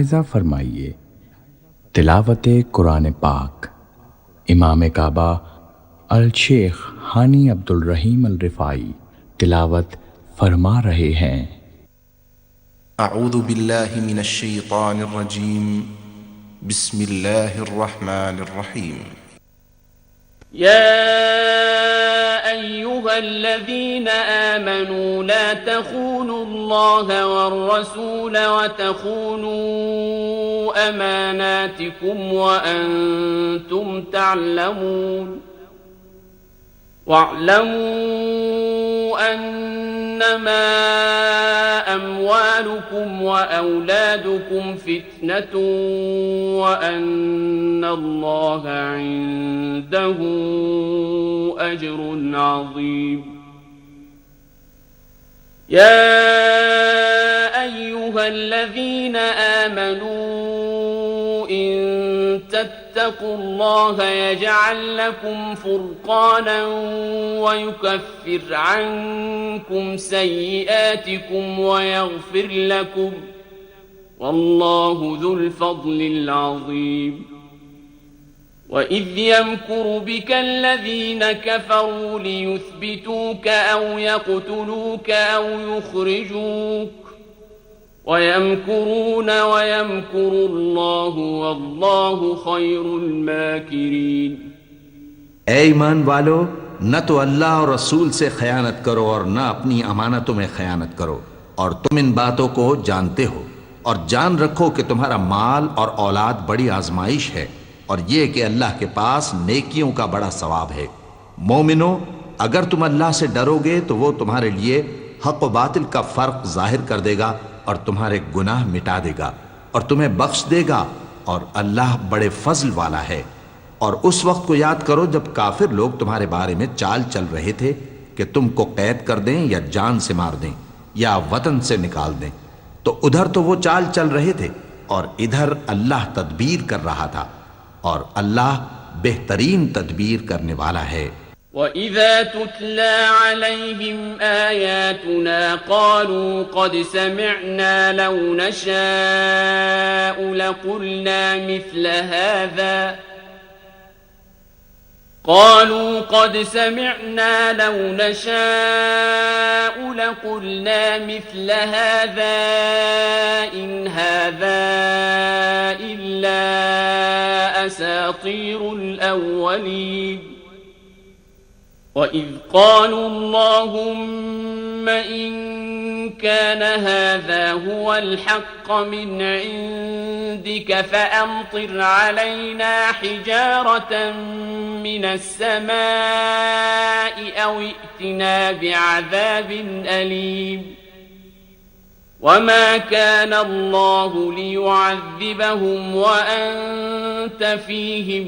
ऐसा फरमाइए। तिलावत कुरान पाक। इमाम काबा अल शेख हानी अब्दुल रहीम अल रिफ़ाई तिलावत फरमा रहे हैं। अऊज़ु बिल्लाहि मिनश शैतानिर रजीम। बिस्मिल्लाहिर रहमानिर रहीम। يا أيها الذين آمنوا لا تخونوا الله والرسول وتخونوا أماناتكم وأنتم تعلمون واعلموا أنما أموالكم وأولادكم فتنة وأن الله عنده أجر عظيم. يا أيها الذين آمنوا إن تتقوا الله يجعل لكم فرقانا ويكفر عنكم سيئاتكم ويغفر لكم والله ذو الفضل العظيم. وإذ يمكر بك الذين كفروا ليثبتوك أو يقتلوك أو يخرجوك ويمكرون ويمكر الله والله خير الماكرين. ऐ ईमान वालो, न तो अल्लाह और रसूल से खयानत करो और न अपनी अमानतों में खयानत करो, और तुम इन बातों को जानते हो, और जान रखो कि तुम्हारा माल और औलाद बड़ी आजमाइश है, और ये कि अल्लाह के पास नेकियों का बड़ा सवाब है। मोमिनो, अगर तुम अल्लाह से डरोगे तो वो तुम्हारे लिए हक व बातिल का फर्क जाहिर कर देगा और तुम्हारे गुनाह मिटा देगा और तुम्हें बख्श देगा, और अल्लाह बड़े फजल वाला है। और उस वक्त को याद करो जब काफिर लोग तुम्हारे बारे में चाल चल रहे थे कि तुमको कैद कर दें या जान से मार दें या वतन से निकाल दें, तो उधर तो वो चाल चल रहे थे और इधर अल्लाह तदबीर कर रहा था, और अल्लाह बेहतरीन तदबीर करने वाला है। وَإِذَا تُتْلَى عَلَيْهِمْ آيَاتُنَا قَالُوا قَدْ سَمِعْنَا لَوْ نَشَاءُ لَقُلْنَا مثل هذا قالوا قد سمعنا لو نشاء لقلنا مثل هذا إن هذا إلا أساطير الأولين. وإذ قالوا اللهم إن كان هذا هو الحق من عندك فأمطر علينا حجارة من السماء أو ائتنا بعذاب أليم. وما كان الله ليعذبهم وأنت فيهم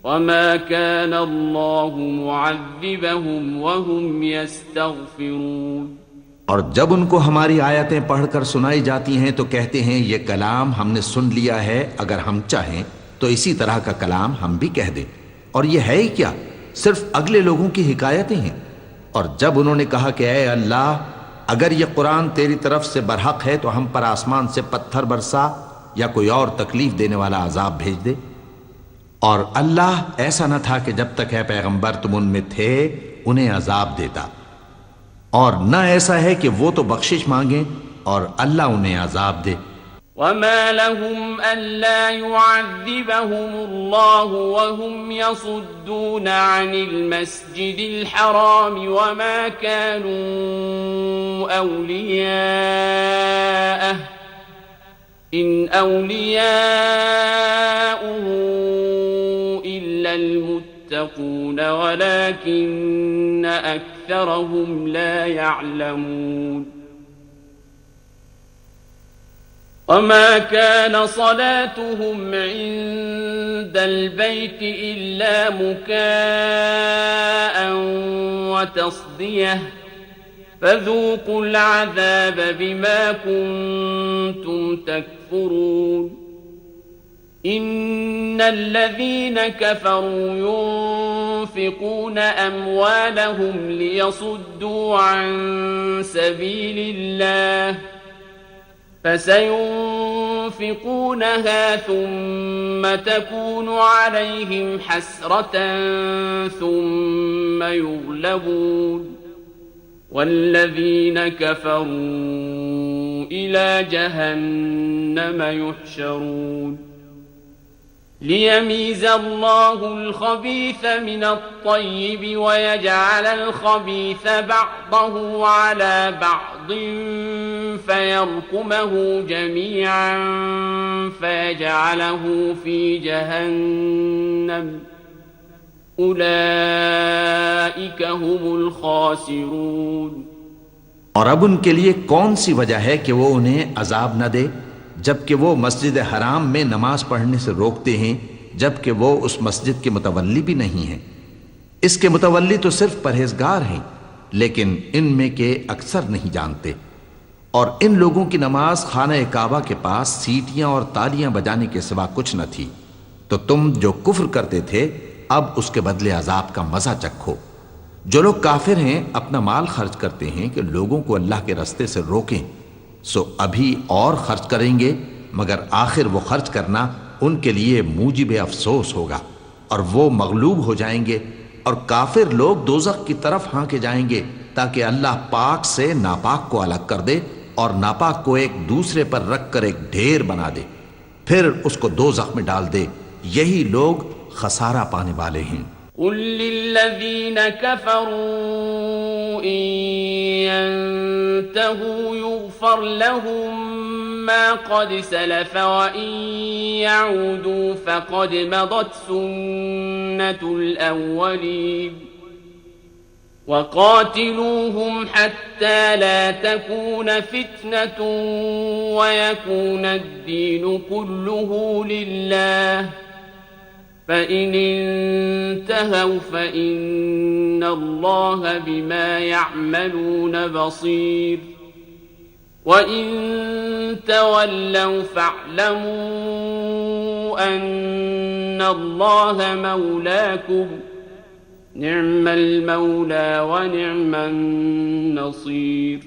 وما كان الله معذبهم وهم يستغفرون. और जब उनको हमारी आयतें पढ़कर सुनाई जाती हैं तो कहते हैं ये कलाम हमने सुन लिया है, अगर हम चाहें तो इसी तरह का कलाम हम भी कह दें, और ये है ही क्या, सिर्फ अगले लोगों की हिकायतें हैं। और जब उन्होंने कहा कि ऐ अल्लाह, अगर ये कुरान तेरी तरफ से बरहक है तो हम पर आसमान से पत्थर बरसा या कोई और तकलीफ देने वाला अजाब भेज दे। और अल्लाह ऐसा न था कि जब तक है पैगंबर तुम उनमें थे उन्हें अजाब देता, और न ऐसा है कि वो तो बख्शिश मांगे और अल्लाह उन्हें अजाब दे। वमा लहुम अल्ला युअज़्ज़िबहुम अल्लाहु वहुम यसुद्दून अनिल मस्जिदिल हराम वमा कानू औलियाअह इन औलियाउहु इल्लल मुत्तक़ून वलाकिन्न अक्सरहुम ला यअलमून. وما كان صلاتهم عند البيت إلا مكاء وتصدية فذوقوا العذاب بما كنتم تكفرون. إن الذين كفروا ينفقون أموالهم ليصدوا عن سبيل الله فسينفقونها ثم تكون عليهم حسرة ثم يغلبون والذين كفروا إلى جهنم يحشرون ليميز الله الخبيث من الطيب ويجعل الخبيث بعضه على بعض فيركمه جميعا فيجعله في جهنم أولئك هم الخاسرون और अब उनके लिए कौन सी वजह है कि वो उन्हें अजाब न दे, जबकि वो मस्जिद हराम में नमाज पढ़ने से रोकते हैं, जबकि वो उस मस्जिद के मुतवल्ली भी नहीं हैं। इसके मुतवल्ली तो सिर्फ परहेजगार हैं, लेकिन इनमें के अक्सर नहीं जानते। और इन लोगों की नमाज खाना काबा के पास सीटियां और तालियां बजाने के सिवा कुछ न थी। तो तुम जो कुफ्र करते थे, अब उसके बदले अजाब का मजा चखो। जो लोग काफिर हैं अपना माल खर्च करते हैं कि लोगों को अल्लाह के रास्ते से रोकें, सो अभी और खर्च करेंगे, मगर आखिर वो खर्च करना उनके लिए मूजिब अफसोस होगा और वो मगलूब हो जाएंगे। और काफिर लोग दोज़ख की तरफ हाँके जाएंगे ताकि अल्लाह पाक से नापाक को अलग कर दे और नापाक को एक दूसरे पर रख कर एक ढेर बना दे, फिर उसको दोज़ख में डाल दे। यही लोग खसारा पाने वाले हैं। قل للذين كفروا إن ينتهوا يغفر لهم ما قد سلف وإن يعودوا فقد مضت سنة الأولين وقاتلوهم حتى لا تكون فتنة ويكون الدين كله لله فإن انتهوا فإن الله بما يعملون بصير وإن تولوا فاعلموا أن الله مولاكم نعم المولى ونعم النصير।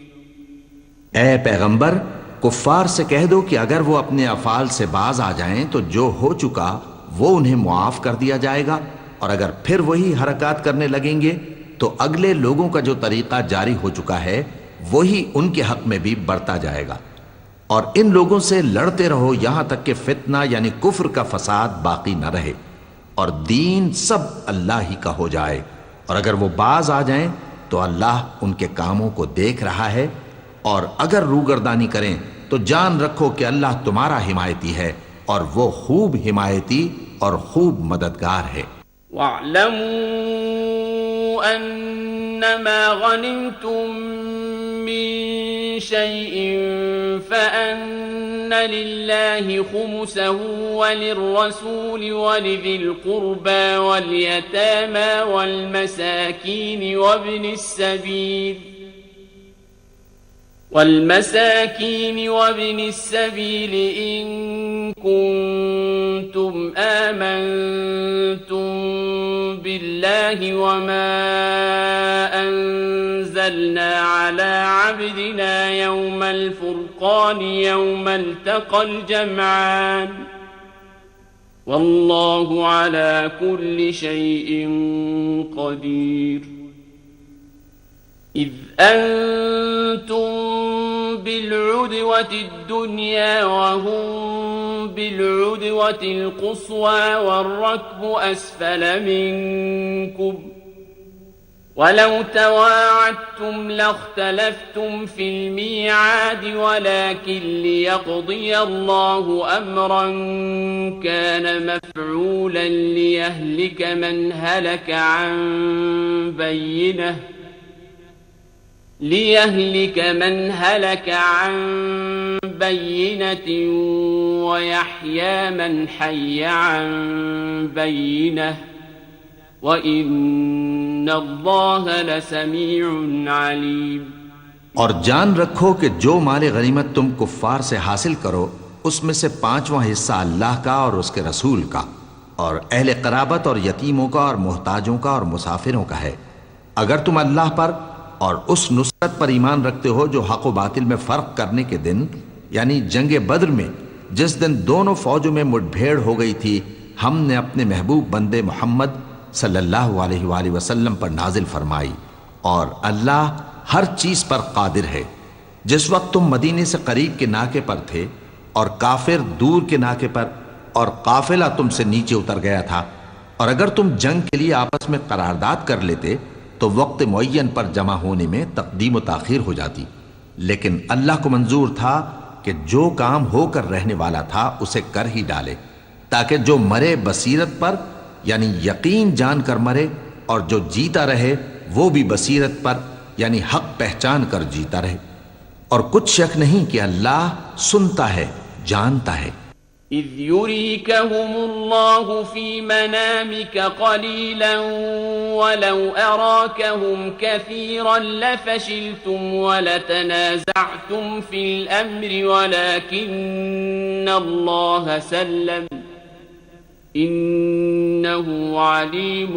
ऐ पैगंबर, कुफ्फार से कह दो कि अगर वो अपने अफाल से बाज आ जाएं तो जो हो चुका वो उन्हें मुआफ कर दिया जाएगा, और अगर फिर वही हरकत करने लगेंगे तो अगले लोगों का जो तरीका जारी हो चुका है वही उनके हक में भी बढ़ता जाएगा। और इन लोगों से लड़ते रहो यहां तक कि फितना यानी कुफ्र का फसाद बाकी न रहे और दीन सब अल्लाह ही का हो जाए। और अगर वो बाज आ जाएं तो अल्लाह उनके कामों को देख रहा है, और अगर रूगर्दानी करें तो जान रखो कि अल्लाह तुम्हारा हिमायती है और वो खूब हिमायती और खूब मददगार है। वअलमू अन्नमा गनिमतुम मिन शैइन फअन्न लिल्लाहि खुमुसहु वलिर्रसूलि वलिज़िल क़ुर्बा वलयतामा वलमसाकीन वابن السبيل إن كنتم آمنتم بالله وما أنزلنا على عبدنا يوم الفرقان يوم التقى الجمعان والله على كل شيء قدير إذ أنتم بالعدوة الدنيا وهم بالعدوة القصوى والركب أسفل منكم ولو تواعدتم لاختلفتم في الميعاد ولكن ليقضي الله أمرا كان مفعولا ليهلك من هلك عن بينة ويحيى من حي عن بينة وإن الله لسميع عليم। और जान रखो कि जो माल गनीमत तुम कुफ्फार से हासिल करो उसमें से 5वां हिस्सा अल्लाह का और उसके रसूल का और अहले क़राबत और यतीमों का और मोहताजों का और मुसाफिरों का है। अगर तुम अल्लाह पर और उस नुसरत पर ईमान रखते हो जो हक व बातिल में फर्क करने के दिन यानी जंग बद्र में जिस दिन दोनों फौजों में मुठभेड़ हो गई थी, हमने अपने महबूब बंदे मोहम्मद सल्लल्लाहु अलैहि वसल्लम पर नाजिल फरमाई, और अल्लाह हर चीज पर कादिर है। जिस वक्त तुम मदीने से करीब के नाके पर थे और काफिर दूर के नाके पर, और काफिला तुमसे नीचे उतर गया था, और अगर तुम जंग के लिए आपस में करारदाद कर लेते तो वक्त मुअय्यन पर जमा होने में तकदीम व ताखीर हो जाती, लेकिन अल्लाह को मंजूर था कि जो काम होकर रहने वाला था उसे कर ही डाले, ताकि जो मरे बसीरत पर यानी यकीन जानकर मरे, और जो जीता रहे वो भी बसीरत पर यानी हक पहचान कर जीता रहे। और कुछ शक नहीं कि अल्लाह सुनता है, जानता है। إذ يريكهم الله في منامك قليلا ولو أراكهم كثيرا لفشلتم ولتنازعتم في الأمر ولكن الله سلم إنه عليم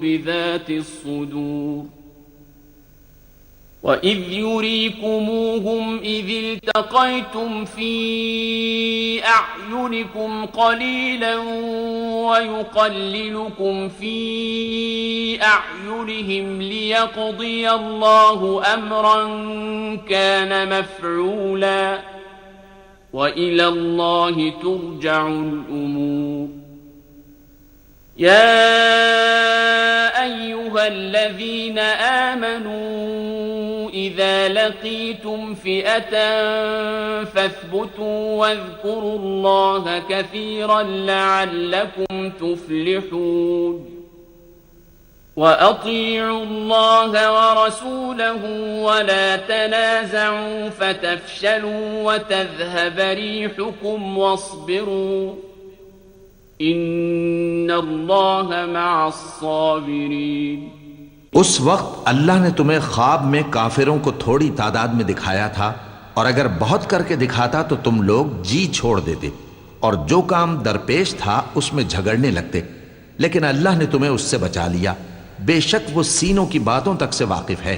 بذات الصدور وإذ يريكموهم إذ التقيتم في أعينكم قليلا ويقللكم في أعينهم ليقضي الله أمرا كان مفعولا وإلى الله ترجع الأمور يا أيها الذين آمنوا إذا لقيتم فئة فاثبتوا واذكروا الله كثيرا لعلكم تفلحون وأطيعوا الله ورسوله ولا تنازعوا فتفشلوا وتذهب ريحكم واصبروا إن الله مع الصابرين। उस वक्त अल्लाह ने तुम्हें ख्वाब में काफिरों को थोड़ी तादाद में दिखाया था, और अगर बहुत करके दिखाता तो तुम लोग जी छोड़ देते और जो काम दरपेश था उसमें झगड़ने लगते, लेकिन अल्लाह ने तुम्हें उससे बचा लिया। बेशक वो सीनों की बातों तक से वाकिफ है।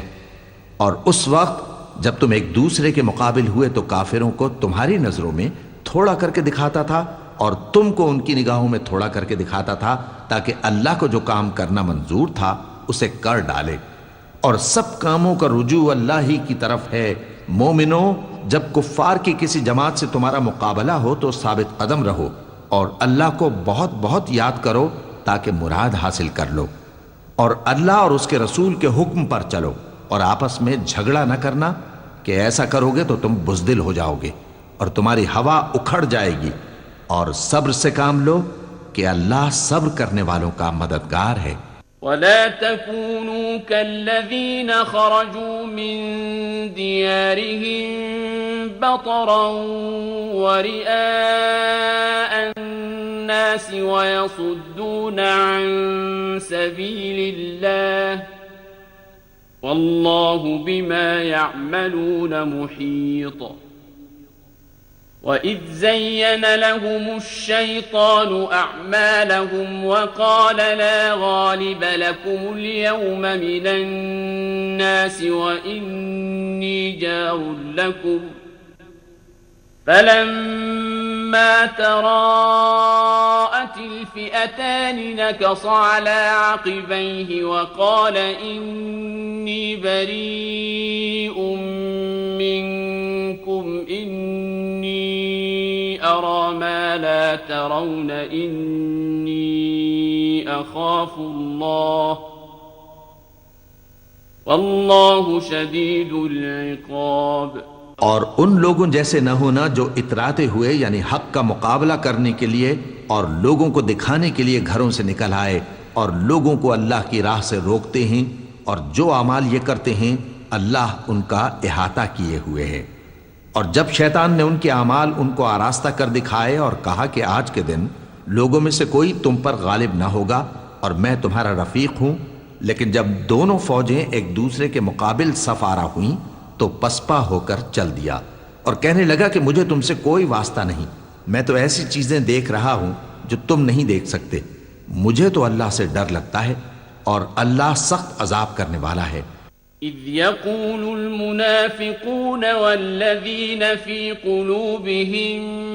और उस वक्त जब तुम एक दूसरे के मुकाबिल हुए तो काफिरों को तुम्हारी नजरों में थोड़ा करके दिखाता था और तुमको उनकी निगाहों में थोड़ा करके दिखाता था, ताकि अल्लाह को जो काम करना मंजूर था उसे कर डाले। और सब कामों का रुजू अल्लाह ही की तरफ है। मोमिनो, जब कुफ्फार की किसी जमात से तुम्हारा मुकाबला हो तो साबित कदम रहो और अल्लाह को बहुत बहुत याद करो ताकि मुराद हासिल कर लो, और अल्लाह और उसके रसूल के हुक्म पर चलो, और आपस में झगड़ा न करना कि ऐसा करोगे तो तुम बुज़दिल हो जाओगे और तुम्हारी हवा उखड़ जाएगी। और सब्र से काम लो कि अल्लाह सब्र करने वालों का मददगार है। वला तकूनू कल्लज़ीन खरजू मिन दियारिहिम बतरन व रिआअन नास व यसुद्दून अन सबीलिल्लाह वल्लाहु बिमा यअमलून मुहीत। وإذ زين لهم الشيطان أعمالهم وقال لا غالب لكم اليوم من الناس وإني جار لكم فلما تراءت الفئتان نكص على عقبيه وقال إني بريء منكم إني أرى ما لا ترون إني أخاف الله والله شديد العقاب। और उन लोगों जैसे न होना जो इतराते हुए यानी हक का मुकाबला करने के लिए और लोगों को दिखाने के लिए घरों से निकल आए और लोगों को अल्लाह की राह से रोकते हैं, और जो अमाल ये करते हैं अल्लाह उनका इहाता किए हुए है। और जब शैतान ने उनके अमाल उनको आरास्ता कर दिखाए और कहा कि आज के दिन लोगों में से कोई तुम पर गालिब ना होगा और मैं तुम्हारा रफीक हूं, लेकिन जब दोनों फौजें एक दूसरे के मुकाबिल सफारा हुई तो पसपा होकर चल दिया और कहने लगा कि मुझे तुमसे कोई वास्ता नहीं, मैं तो ऐसी चीजें देख रहा हूं जो तुम नहीं देख सकते। मुझे तो अल्लाह से डर लगता है और अल्लाह सख्त अजाब करने वाला है। إذ يقول المنافقون والذين في قلوبهم